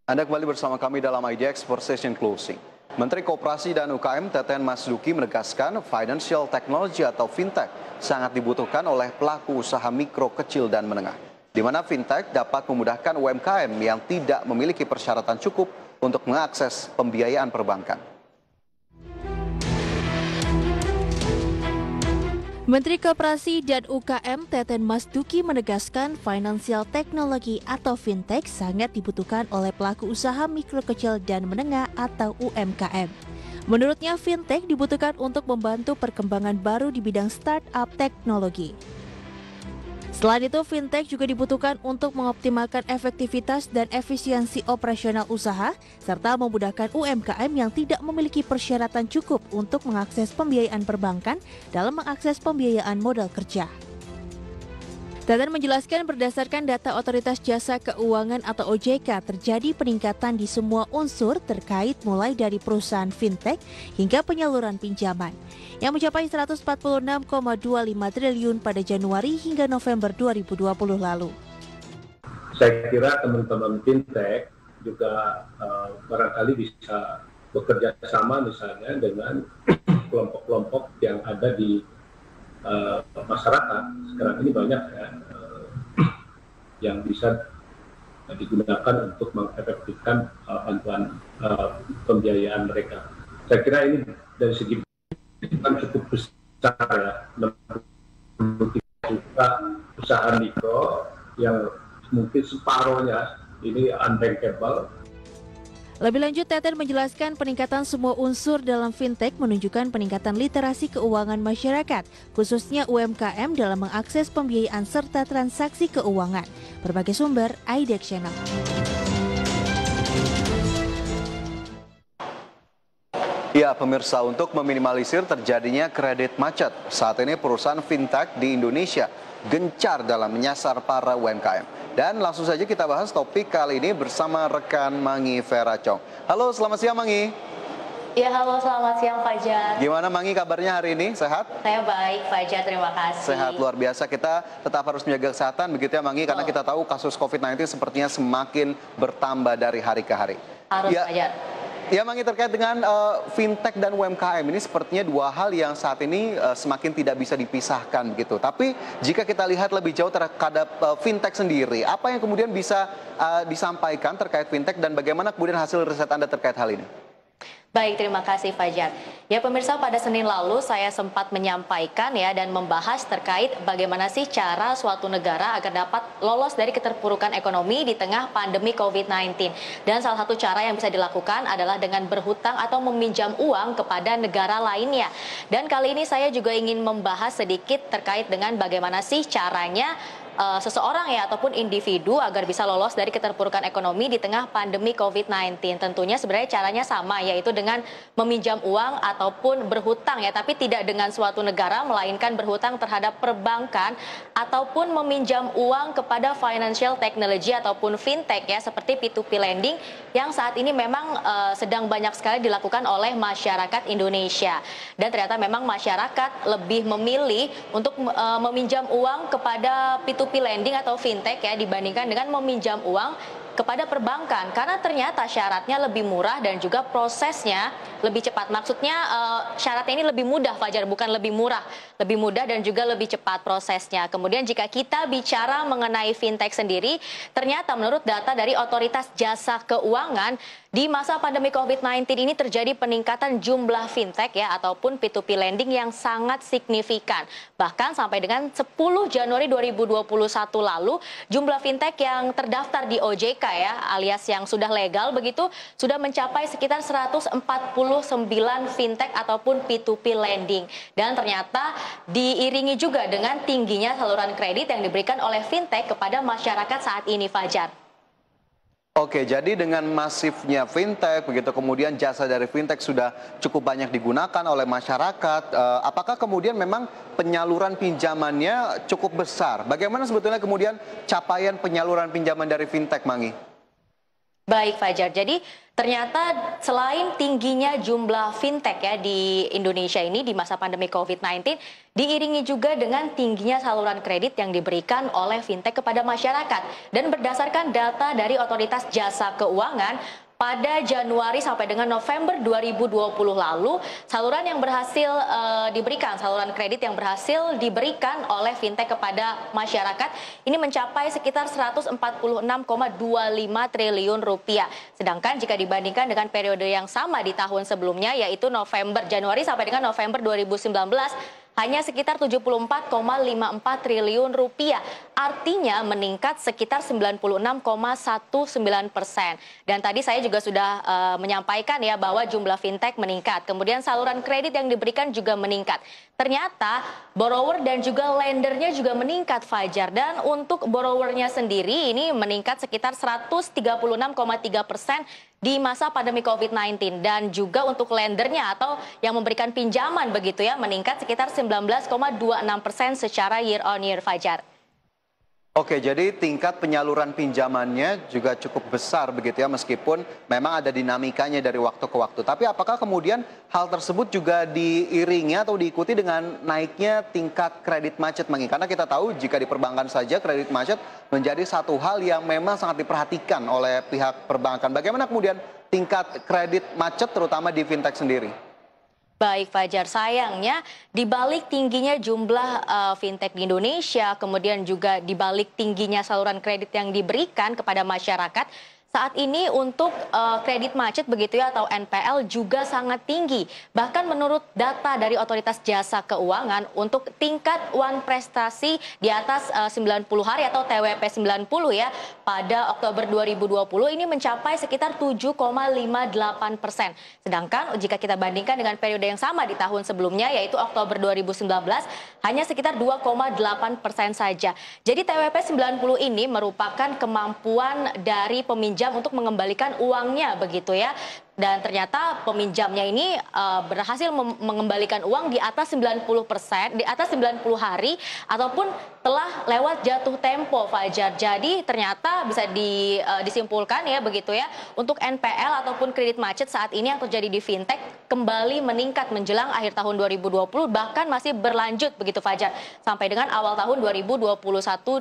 Anda kembali bersama kami dalam IDX for Session Closing. Menteri Koperasi dan UKM Teten Mas Duki menegaskan financial technology atau fintech sangat dibutuhkan oleh pelaku usaha mikro, kecil, dan menengah. Di mana fintech dapat memudahkan UMKM yang tidak memiliki persyaratan cukup untuk mengakses pembiayaan perbankan. Menteri Koperasi dan UKM Teten Mas Duki menegaskan financial technology atau fintech sangat dibutuhkan oleh pelaku usaha mikro kecil dan menengah atau UMKM. Menurutnya fintech dibutuhkan untuk membantu perkembangan baru di bidang startup teknologi. Selain itu, fintech juga dibutuhkan untuk mengoptimalkan efektivitas dan efisiensi operasional usaha, serta memudahkan UMKM yang tidak memiliki persyaratan cukup untuk mengakses pembiayaan perbankan dalam mengakses pembiayaan modal kerja. Teten menjelaskan berdasarkan data Otoritas Jasa Keuangan atau OJK terjadi peningkatan di semua unsur terkait mulai dari perusahaan fintech hingga penyaluran pinjaman yang mencapai 146,25 triliun pada Januari hingga November 2020 lalu. Saya kira teman-teman fintech juga barangkali bisa bekerja sama misalnya dengan kelompok-kelompok yang ada di masyarakat. Sekarang ini banyak ya yang bisa digunakan untuk mengefektifkan bantuan pembiayaan mereka. Saya kira ini dari segi kan cukup besar ya, 63 juta usaha mikro yang mungkin separuhnya ini unbankable. Lebih lanjut, Teten menjelaskan peningkatan semua unsur dalam fintech menunjukkan peningkatan literasi keuangan masyarakat, khususnya UMKM dalam mengakses pembiayaan serta transaksi keuangan. Berbagai sumber, IDX Channel. Ya, pemirsa, untuk meminimalisir terjadinya kredit macet, saat ini perusahaan fintech di Indonesia gencar dalam menyasar para UMKM. Dan langsung saja kita bahas topik kali ini bersama rekan Mangi Vera Chong. Halo, selamat siang Mangi. Ya, halo, selamat siang Fajar. Gimana Mangi kabarnya hari ini? Sehat? Saya baik Fajar, terima kasih. Sehat, luar biasa. Kita tetap harus menjaga kesehatan begitu ya Mangi, karena kita tahu kasus COVID-19 sepertinya semakin bertambah dari hari ke hari. Harus Fajar. Ya Mangi, terkait dengan fintech dan UMKM ini sepertinya dua hal yang saat ini semakin tidak bisa dipisahkan begitu. Tapi jika kita lihat lebih jauh terhadap fintech sendiri, apa yang kemudian bisa disampaikan terkait fintech dan bagaimana kemudian hasil riset Anda terkait hal ini? Baik, terima kasih Fajar. Ya pemirsa, pada Senin lalu saya sempat menyampaikan ya dan membahas terkait bagaimana sih cara suatu negara agar dapat lolos dari keterpurukan ekonomi di tengah pandemi COVID-19. Dan salah satu cara yang bisa dilakukan adalah dengan berhutang atau meminjam uang kepada negara lainnya. Dan kali ini saya juga ingin membahas sedikit terkait dengan bagaimana sih caranya seseorang ya ataupun individu agar bisa lolos dari keterpurukan ekonomi di tengah pandemi COVID-19. Tentunya sebenarnya caranya sama, yaitu dengan meminjam uang ataupun berhutang ya, tapi tidak dengan suatu negara melainkan berhutang terhadap perbankan ataupun meminjam uang kepada financial technology ataupun fintech ya, seperti P2P lending yang saat ini memang sedang banyak sekali dilakukan oleh masyarakat Indonesia. Dan ternyata memang masyarakat lebih memilih untuk meminjam uang kepada P2P lending atau fintech ya dibandingkan dengan meminjam uang kepada perbankan, karena ternyata syaratnya lebih murah dan juga prosesnya lebih cepat. Maksudnya syaratnya ini lebih mudah Fajar, bukan lebih murah, lebih mudah dan juga lebih cepat prosesnya. Kemudian jika kita bicara mengenai fintech sendiri, ternyata menurut data dari Otoritas Jasa Keuangan di masa pandemi COVID-19 ini terjadi peningkatan jumlah fintech ya ataupun P2P lending yang sangat signifikan. Bahkan sampai dengan 10 Januari 2021 lalu, jumlah fintech yang terdaftar di OJK ya, alias yang sudah legal begitu, sudah mencapai sekitar 149 fintech ataupun P2P lending. Dan ternyata diiringi juga dengan tingginya saluran kredit yang diberikan oleh fintech kepada masyarakat saat ini, Fajar. Oke, jadi dengan masifnya fintech, begitu kemudian jasa dari fintech sudah cukup banyak digunakan oleh masyarakat, apakah kemudian memang penyaluran pinjamannya cukup besar? Bagaimana sebetulnya kemudian capaian penyaluran pinjaman dari fintech, Mangi? Baik Fajar, jadi ternyata selain tingginya jumlah fintech ya di Indonesia ini di masa pandemi COVID-19, diiringi juga dengan tingginya saluran kredit yang diberikan oleh fintech kepada masyarakat. Dan berdasarkan data dari Otoritas Jasa Keuangan, pada Januari sampai dengan November 2020 lalu, saluran yang berhasil saluran kredit yang berhasil diberikan oleh fintech kepada masyarakat ini mencapai sekitar 146,25 triliun rupiah. Sedangkan jika dibandingkan dengan periode yang sama di tahun sebelumnya, yaitu Januari sampai dengan November 2019, hanya sekitar 74,54 triliun rupiah. Artinya meningkat sekitar 96,19%. Dan tadi saya juga sudah menyampaikan ya bahwa jumlah fintech meningkat. Kemudian saluran kredit yang diberikan juga meningkat. Ternyata borrower dan juga lendernya juga meningkat, Fajar. Dan untuk borrowernya sendiri ini meningkat sekitar 136,3% di masa pandemi COVID-19, dan juga untuk lendernya atau yang memberikan pinjaman begitu ya meningkat sekitar 19,26% secara year on year, Fajar. Oke, jadi tingkat penyaluran pinjamannya juga cukup besar begitu ya, meskipun memang ada dinamikanya dari waktu ke waktu. Tapi apakah kemudian hal tersebut juga diiringi atau diikuti dengan naiknya tingkat kredit macet, Mangi? Karena kita tahu jika di perbankan saja kredit macet menjadi satu hal yang memang sangat diperhatikan oleh pihak perbankan. Bagaimana kemudian tingkat kredit macet terutama di fintech sendiri? Baik Fajar, sayangnya di balik tingginya jumlah fintech di Indonesia, kemudian juga di balik tingginya saluran kredit yang diberikan kepada masyarakat, saat ini untuk kredit macet begitu ya atau NPL juga sangat tinggi. Bahkan menurut data dari Otoritas Jasa Keuangan, untuk tingkat one prestasi di atas 90 hari atau TWP 90 ya pada Oktober 2020 ini mencapai sekitar 7,58%. Sedangkan jika kita bandingkan dengan periode yang sama di tahun sebelumnya yaitu Oktober 2019 hanya sekitar 2,8% saja. Jadi TWP 90 ini merupakan kemampuan dari peminjam untuk mengembalikan uangnya begitu ya. Dan ternyata peminjamnya ini berhasil mengembalikan uang di atas 90%, di atas 90 hari ataupun telah lewat jatuh tempo, Fajar. Jadi ternyata bisa disimpulkan ya begitu ya, untuk NPL ataupun kredit macet saat ini yang terjadi di fintech kembali meningkat menjelang akhir tahun 2020, bahkan masih berlanjut begitu, Fajar, sampai dengan awal tahun 2021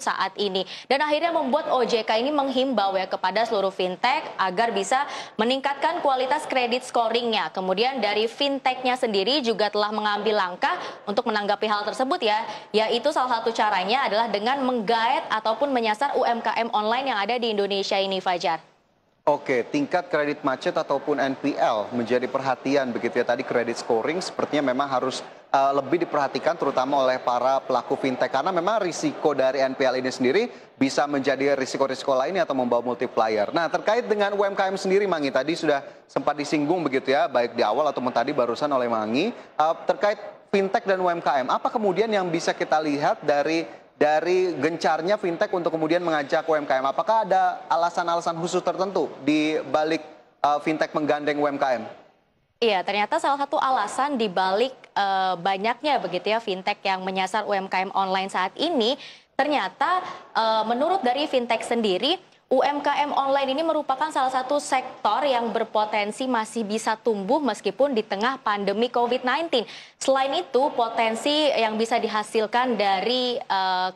saat ini. Dan akhirnya membuat OJK ini menghimbau ya kepada seluruh fintech agar bisa meningkatkan kualitas kredit scoringnya. Kemudian dari fintechnya sendiri juga telah mengambil langkah untuk menanggapi hal tersebut ya, yaitu salah satu caranya adalah dengan menggaet ataupun menyasar UMKM online yang ada di Indonesia ini, Fajar. Oke, tingkat kredit macet ataupun NPL menjadi perhatian begitu ya. Tadi kredit scoring sepertinya memang harus lebih diperhatikan terutama oleh para pelaku fintech. Karena memang risiko dari NPL ini sendiri bisa menjadi risiko-risiko lainnya atau membawa multiplier. Nah, terkait dengan UMKM sendiri, Mangi, tadi sudah sempat disinggung begitu ya, baik di awal ataupun tadi barusan oleh Mangi. Terkait fintech dan UMKM, apa kemudian yang bisa kita lihat dari gencarnya fintech untuk kemudian mengajak UMKM? Apakah ada alasan-alasan khusus tertentu di balik fintech menggandeng UMKM? Iya, ternyata salah satu alasan di balik banyaknya begitu ya fintech yang menyasar UMKM online saat ini, ternyata menurut dari fintech sendiri, UMKM online ini merupakan salah satu sektor yang berpotensi masih bisa tumbuh meskipun di tengah pandemi COVID-19. Selain itu, potensi yang bisa dihasilkan dari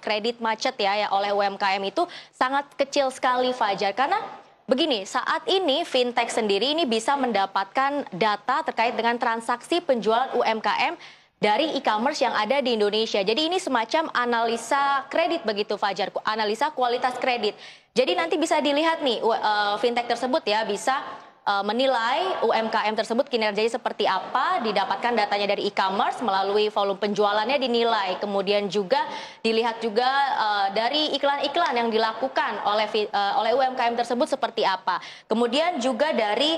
kredit macet ya oleh UMKM itu sangat kecil sekali, Fajar. Karena begini, saat ini fintech sendiri ini bisa mendapatkan data terkait dengan transaksi penjualan UMKM dari e-commerce yang ada di Indonesia. Jadi ini semacam analisa kredit begitu, Fajar, analisa kualitas kredit. Jadi nanti bisa dilihat nih fintech tersebut ya bisa menilai UMKM tersebut kinerjanya seperti apa, didapatkan datanya dari e-commerce melalui volume penjualannya dinilai. Kemudian juga dilihat juga dari iklan-iklan yang dilakukan oleh UMKM tersebut seperti apa. Kemudian juga dari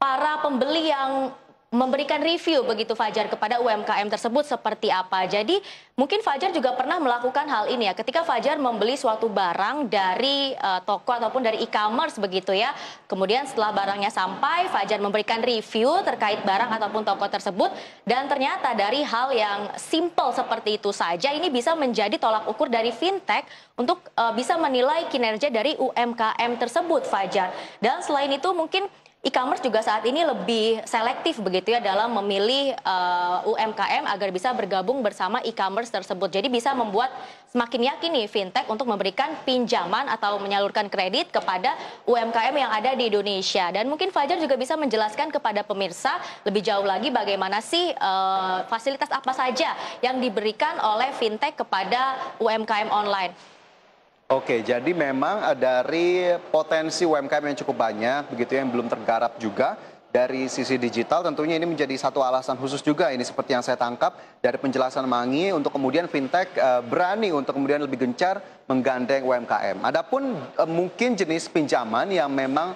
para pembeli yang memberikan review begitu Fajar kepada UMKM tersebut seperti apa. Jadi mungkin Fajar juga pernah melakukan hal ini ya, ketika Fajar membeli suatu barang dari toko ataupun dari e-commerce begitu ya. Kemudian setelah barangnya sampai, Fajar memberikan review terkait barang ataupun toko tersebut, dan ternyata dari hal yang simple seperti itu saja ini bisa menjadi tolak ukur dari fintech untuk bisa menilai kinerja dari UMKM tersebut, Fajar. Dan selain itu mungkin e-commerce juga saat ini lebih selektif begitu ya dalam memilih UMKM agar bisa bergabung bersama e-commerce tersebut. Jadi bisa membuat semakin yakin nih fintech untuk memberikan pinjaman atau menyalurkan kredit kepada UMKM yang ada di Indonesia. Dan mungkin Fajar juga bisa menjelaskan kepada pemirsa lebih jauh lagi bagaimana sih fasilitas apa saja yang diberikan oleh fintech kepada UMKM online. Oke, jadi memang dari potensi UMKM yang cukup banyak, begitu yang belum tergarap juga dari sisi digital, tentunya ini menjadi satu alasan khusus juga ini seperti yang saya tangkap dari penjelasan Mangi untuk kemudian fintech berani untuk kemudian lebih gencar menggandeng UMKM. Adapun mungkin jenis pinjaman yang memang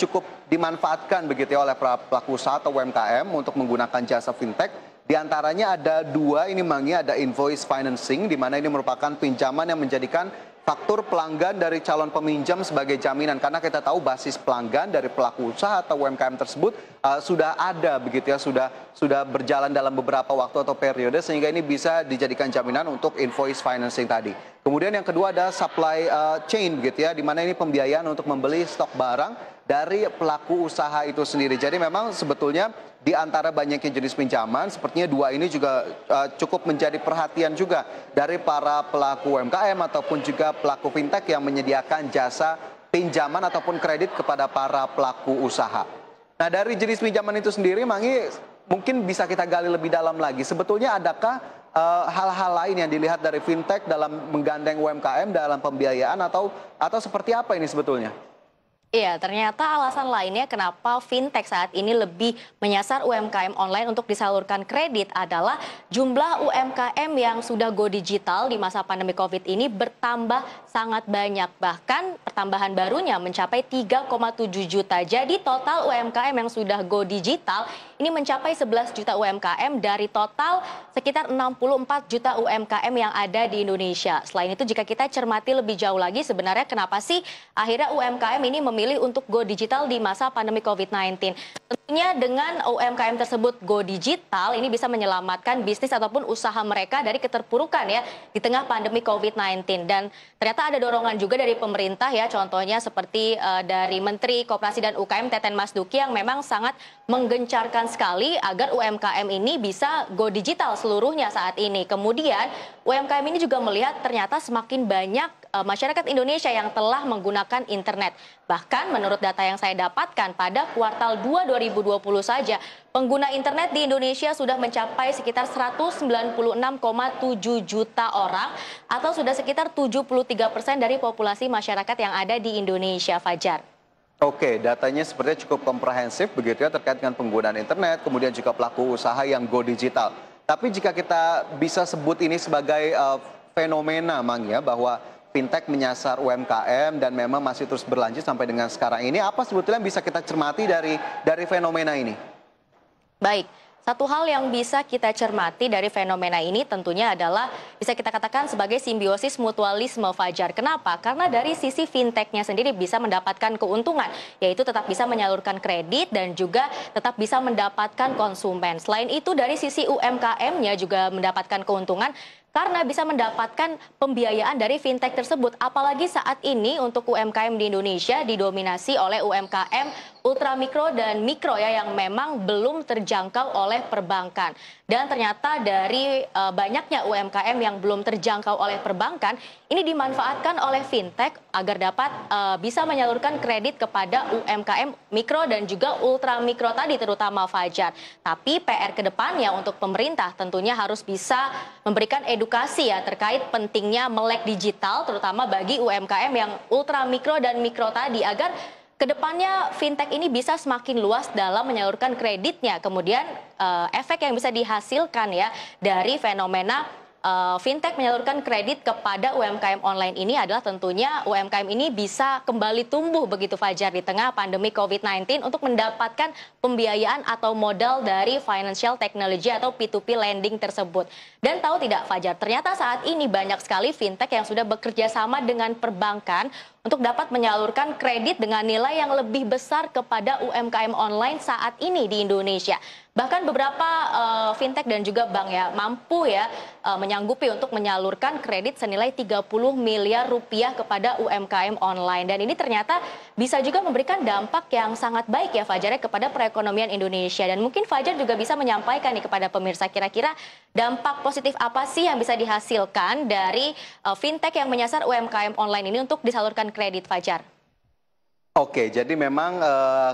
cukup dimanfaatkan begitu ya oleh pelaku usaha atau UMKM untuk menggunakan jasa fintech. Di antaranya ada dua, ini Mangi, ada invoice financing, di mana ini merupakan pinjaman yang menjadikan faktur pelanggan dari calon peminjam sebagai jaminan, karena kita tahu basis pelanggan dari pelaku usaha atau UMKM tersebut sudah ada begitu ya, sudah berjalan dalam beberapa waktu atau periode, sehingga ini bisa dijadikan jaminan untuk invoice financing tadi. Kemudian yang kedua ada supply chain begitu ya, di mana ini pembiayaan untuk membeli stok barang dari pelaku usaha itu sendiri. Jadi memang sebetulnya di antara banyaknya jenis pinjaman, sepertinya dua ini juga cukup menjadi perhatian juga dari para pelaku UMKM ataupun juga pelaku fintech yang menyediakan jasa pinjaman ataupun kredit kepada para pelaku usaha. Nah, dari jenis pinjaman itu sendiri, Mangi, mungkin bisa kita gali lebih dalam lagi. Sebetulnya adakah hal-hal lain yang dilihat dari fintech dalam menggandeng UMKM dalam pembiayaan atau seperti apa ini sebetulnya? Iya, ternyata alasan lainnya kenapa fintech saat ini lebih menyasar UMKM online untuk disalurkan kredit adalah jumlah UMKM yang sudah go digital di masa pandemi COVID ini bertambah sangat banyak. Bahkan pertambahan barunya mencapai 3,7 juta. Jadi total UMKM yang sudah go digital ini mencapai 11 juta UMKM dari total sekitar 64 juta UMKM yang ada di Indonesia. Selain itu, jika kita cermati lebih jauh lagi, sebenarnya kenapa sih akhirnya UMKM ini memilih untuk go digital di masa pandemi COVID-19. Tentunya dengan UMKM tersebut go digital, ini bisa menyelamatkan bisnis ataupun usaha mereka dari keterpurukan ya di tengah pandemi COVID-19. Dan ternyata ada dorongan juga dari pemerintah ya, contohnya seperti dari Menteri Koperasi dan UKM Teten Mas Duki yang memang sangat menggencarkan sekali agar UMKM ini bisa go digital seluruhnya saat ini. Kemudian UMKM ini juga melihat ternyata semakin banyak masyarakat Indonesia yang telah menggunakan internet. Bahkan menurut data yang saya dapatkan pada kuartal 2 2020 saja, pengguna internet di Indonesia sudah mencapai sekitar 196,7 juta orang atau sudah sekitar 73% dari populasi masyarakat yang ada di Indonesia, Fajar. Oke, datanya sepertinya cukup komprehensif begitu ya terkait dengan penggunaan internet, kemudian juga pelaku usaha yang go digital. Tapi jika kita bisa sebut ini sebagai fenomena, Mang, ya, bahwa fintech menyasar UMKM dan memang masih terus berlanjut sampai dengan sekarang ini, apa sebetulnya yang bisa kita cermati dari fenomena ini? Baik, satu hal yang bisa kita cermati dari fenomena ini tentunya adalah bisa kita katakan sebagai simbiosis mutualisme, Fajar. Kenapa? Karena dari sisi fintechnya sendiri bisa mendapatkan keuntungan, yaitu tetap bisa menyalurkan kredit dan juga tetap bisa mendapatkan konsumen. Selain itu dari sisi UMKM-nya juga mendapatkan keuntungan karena bisa mendapatkan pembiayaan dari fintech tersebut. Apalagi saat ini untuk UMKM di Indonesia didominasi oleh UMKM ultra mikro dan mikro ya yang memang belum terjangkau oleh perbankan. Dan ternyata dari banyaknya UMKM yang belum terjangkau oleh perbankan, ini dimanfaatkan oleh fintech agar dapat bisa menyalurkan kredit kepada UMKM mikro dan juga ultra mikro tadi terutama, Fajar. Tapi PR kedepannya untuk pemerintah tentunya harus bisa memberikan edukasi ya terkait pentingnya melek digital terutama bagi UMKM yang ultra mikro dan mikro tadi agar kedepannya fintech ini bisa semakin luas dalam menyalurkan kreditnya. Kemudian efek yang bisa dihasilkan ya dari fenomena fintech menyalurkan kredit kepada UMKM online ini adalah tentunya UMKM ini bisa kembali tumbuh begitu Fajar di tengah pandemi COVID-19 untuk mendapatkan pembiayaan atau modal dari financial technology atau P2P lending tersebut. Dan tahu tidak Fajar, ternyata saat ini banyak sekali fintech yang sudah bekerja sama dengan perbankan untuk dapat menyalurkan kredit dengan nilai yang lebih besar kepada UMKM online saat ini di Indonesia. Bahkan beberapa fintech dan juga bank ya mampu ya menyanggupi untuk menyalurkan kredit senilai 30 miliar rupiah kepada UMKM online. Dan ini ternyata bisa juga memberikan dampak yang sangat baik ya Fajar kepada perekonomian Indonesia. Dan mungkin Fajar juga bisa menyampaikan nih kepada pemirsa kira-kira dampak positif apa sih yang bisa dihasilkan dari fintech yang menyasar UMKM online ini untuk disalurkan kredit Fajar. Oke, jadi memang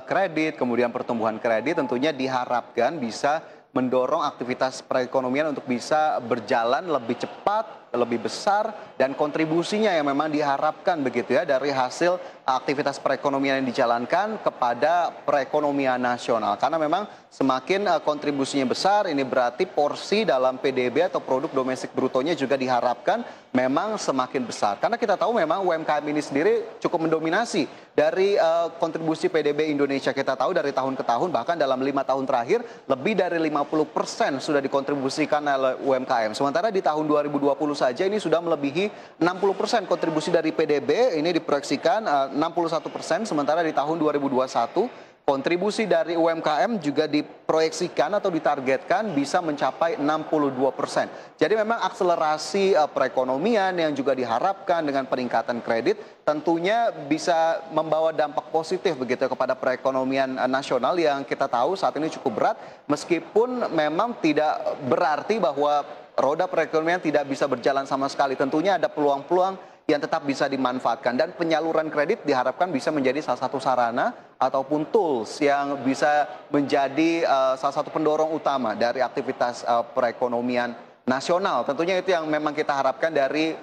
kredit, kemudian pertumbuhan kredit tentunya diharapkan bisa mendorong aktivitas perekonomian untuk bisa berjalan lebih cepat, lebih besar, dan kontribusinya yang memang diharapkan begitu ya dari hasil aktivitas perekonomian yang dijalankan kepada perekonomian nasional. Karena memang semakin kontribusinya besar, ini berarti porsi dalam PDB atau produk domestik brutonya juga diharapkan memang semakin besar. Karena kita tahu memang UMKM ini sendiri cukup mendominasi dari kontribusi PDB Indonesia. Kita tahu dari tahun ke tahun, bahkan dalam 5 tahun terakhir, lebih dari 50% sudah dikontribusikan oleh UMKM. Sementara di tahun 2020 saja ini sudah melebihi 60% kontribusi dari PDB, ini diproyeksikan 61%, sementara di tahun 2021 kontribusi dari UMKM juga diproyeksikan atau ditargetkan bisa mencapai 62%. Jadi memang akselerasi perekonomian yang juga diharapkan dengan peningkatan kredit tentunya bisa membawa dampak positif begitu kepada perekonomian nasional yang kita tahu saat ini cukup berat, meskipun memang tidak berarti bahwa roda perekonomian tidak bisa berjalan sama sekali. Tentunya ada peluang-peluang yang tetap bisa dimanfaatkan, dan penyaluran kredit diharapkan bisa menjadi salah satu sarana ataupun tools yang bisa menjadi salah satu pendorong utama dari aktivitas perekonomian nasional. Tentunya itu yang memang kita harapkan dari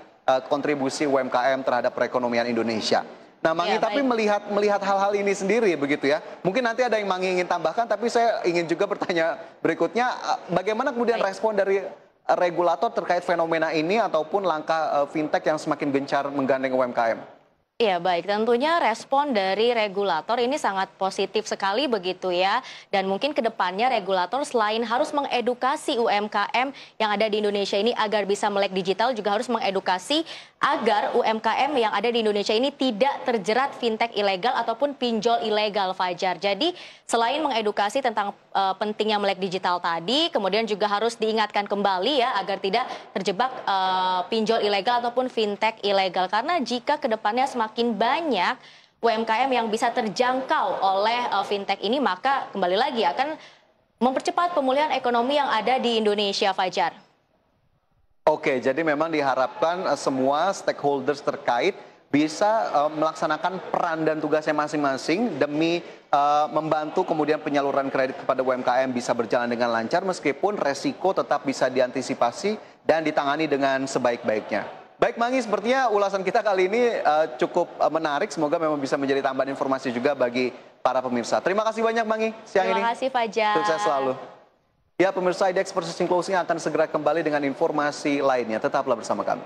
kontribusi UMKM terhadap perekonomian Indonesia. Nah, Mangi, tapi melihat hal-hal ini sendiri begitu ya. Mungkin nanti ada yang Mangi ingin tambahkan, tapi saya ingin juga bertanya berikutnya, bagaimana kemudian respon dari regulator terkait fenomena ini ataupun langkah fintech yang semakin gencar menggandeng UMKM? Iya baik, tentunya respon dari regulator ini sangat positif sekali begitu ya. Dan mungkin ke depannya regulator selain harus mengedukasi UMKM yang ada di Indonesia ini agar bisa melek digital, juga harus mengedukasi agar UMKM yang ada di Indonesia ini tidak terjerat fintech ilegal ataupun pinjol ilegal Fajar. Jadi selain mengedukasi tentang pentingnya melek digital tadi, kemudian juga harus diingatkan kembali ya agar tidak terjebak pinjol ilegal ataupun fintech ilegal. Karena jika ke depannya semakin banyak UMKM yang bisa terjangkau oleh fintech ini, maka kembali lagi akan mempercepat pemulihan ekonomi yang ada di Indonesia, Fajar. Oke, jadi memang diharapkan semua stakeholders terkait bisa melaksanakan peran dan tugasnya masing-masing demi membantu kemudian penyaluran kredit kepada UMKM bisa berjalan dengan lancar, meskipun resiko tetap bisa diantisipasi dan ditangani dengan sebaik-baiknya. Baik Mangi, sepertinya ulasan kita kali ini cukup menarik. Semoga memang bisa menjadi tambahan informasi juga bagi para pemirsa. Terima kasih banyak Mangi siang ini. Terima kasih Fajar. Sukses selalu. Ya pemirsa, IDX Pricing Closing akan segera kembali dengan informasi lainnya. Tetaplah bersama kami.